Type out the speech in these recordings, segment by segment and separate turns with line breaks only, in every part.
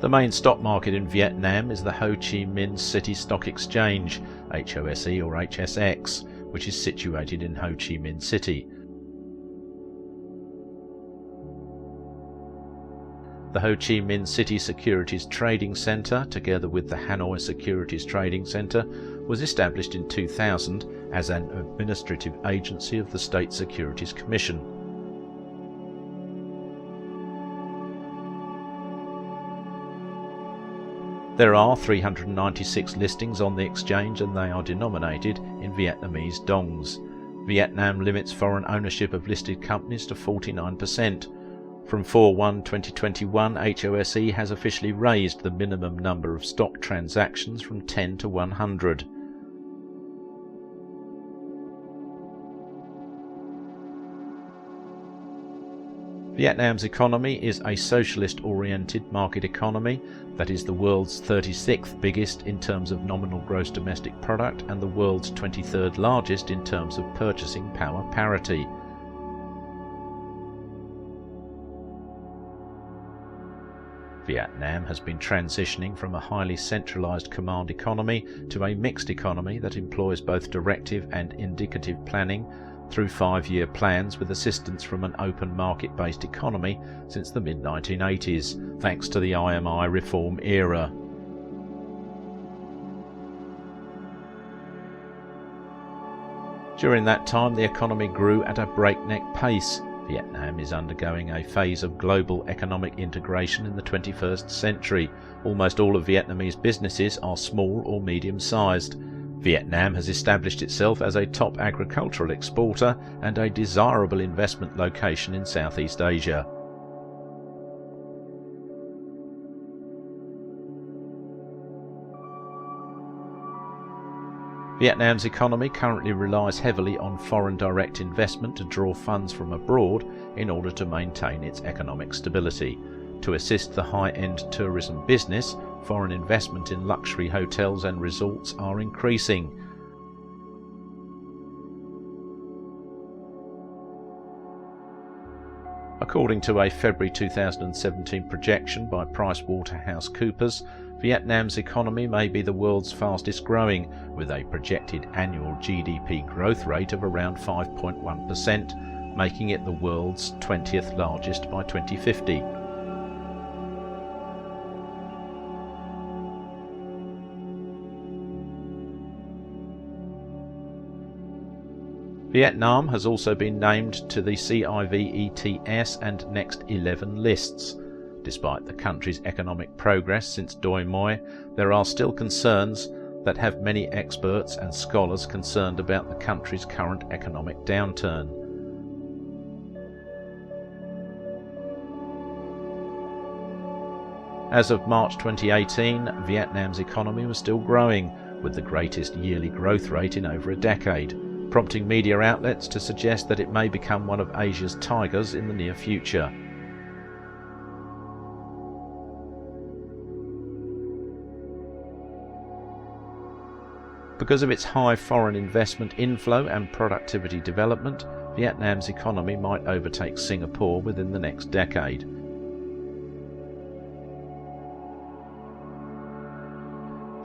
The main stock market in Vietnam is the Ho Chi Minh City Stock Exchange, HoSE or HSX, which is situated in Ho Chi Minh City. The Ho Chi Minh City Securities Trading Center, together with the Hanoi Securities Trading Center, was established in 2000 as an administrative agency of the State Securities Commission. There are 396 listings on the exchange, and they are denominated in Vietnamese dongs. Vietnam limits foreign ownership of listed companies to 49%. From 4/1/2021, HoSE has officially raised the minimum number of stock transactions from 10 to 100. Vietnam's economy is a socialist-oriented market economy that is the world's 36th biggest in terms of nominal gross domestic product and the world's 23rd largest in terms of purchasing power parity. Vietnam has been transitioning from a highly centralized command economy to a mixed economy that employs both directive and indicative planning through 5-year plans with assistance from an open market-based economy since the mid-1980s, thanks to the IMI reform era. During that time, the economy grew at a breakneck pace. Vietnam is undergoing a phase of global economic integration in the 21st century. Almost all of Vietnamese businesses are small or medium-sized. Vietnam has established itself as a top agricultural exporter and a desirable investment location in Southeast Asia. Vietnam's economy currently relies heavily on foreign direct investment to draw funds from abroad in order to maintain its economic stability. To assist the high-end tourism business, foreign investment in luxury hotels and resorts are increasing. According to a February 2017 projection by PricewaterhouseCoopers, Vietnam's economy may be the world's fastest growing, with a projected annual GDP growth rate of around 5.1%, making it the world's 20th largest by 2050. Vietnam has also been named to the CIVETS and Next 11 lists. Despite the country's economic progress since Doi Moi, there are still concerns that have many experts and scholars concerned about the country's current economic downturn. As of March 2018, Vietnam's economy was still growing, with the greatest yearly growth rate in over a decade, prompting media outlets to suggest that it may become one of Asia's tigers in the near future. Because of its high foreign investment inflow and productivity development, Vietnam's economy might overtake Singapore within the next decade.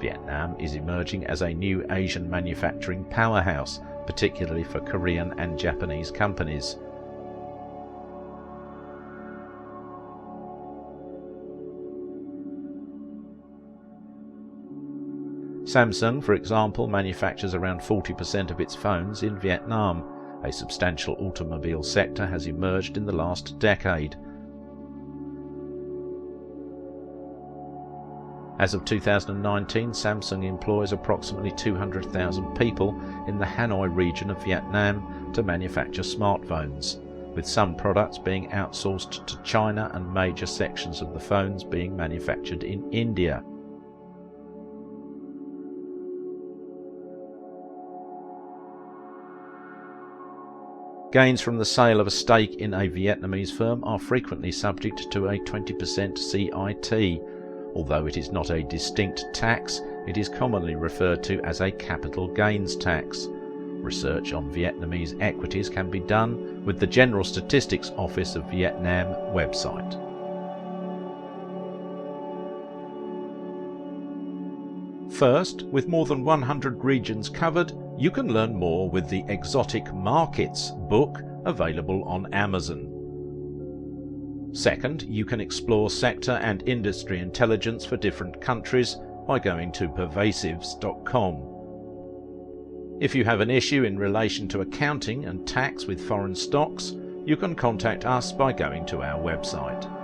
Vietnam is emerging as a new Asian manufacturing powerhouse, particularly for Korean and Japanese companies. Samsung, for example, manufactures around 40% of its phones in Vietnam. A substantial automobile sector has emerged in the last decade. As of 2019, Samsung employs approximately 200,000 people in the Hanoi region of Vietnam to manufacture smartphones, with some products being outsourced to China and major sections of the phones being manufactured in India. Gains from the sale of a stake in a Vietnamese firm are frequently subject to a 20% CIT. Although it is not a distinct tax, it is commonly referred to as a capital gains tax. Research on Vietnamese equities can be done with the General Statistics Office of Vietnam website. First, with more than 100 regions covered, you can learn more with the Exotic Markets book available on Amazon. Second, you can explore sector and industry intelligence for different countries by going to pervasives.com. If you have an issue in relation to accounting and tax with foreign stocks, you can contact us by going to our website.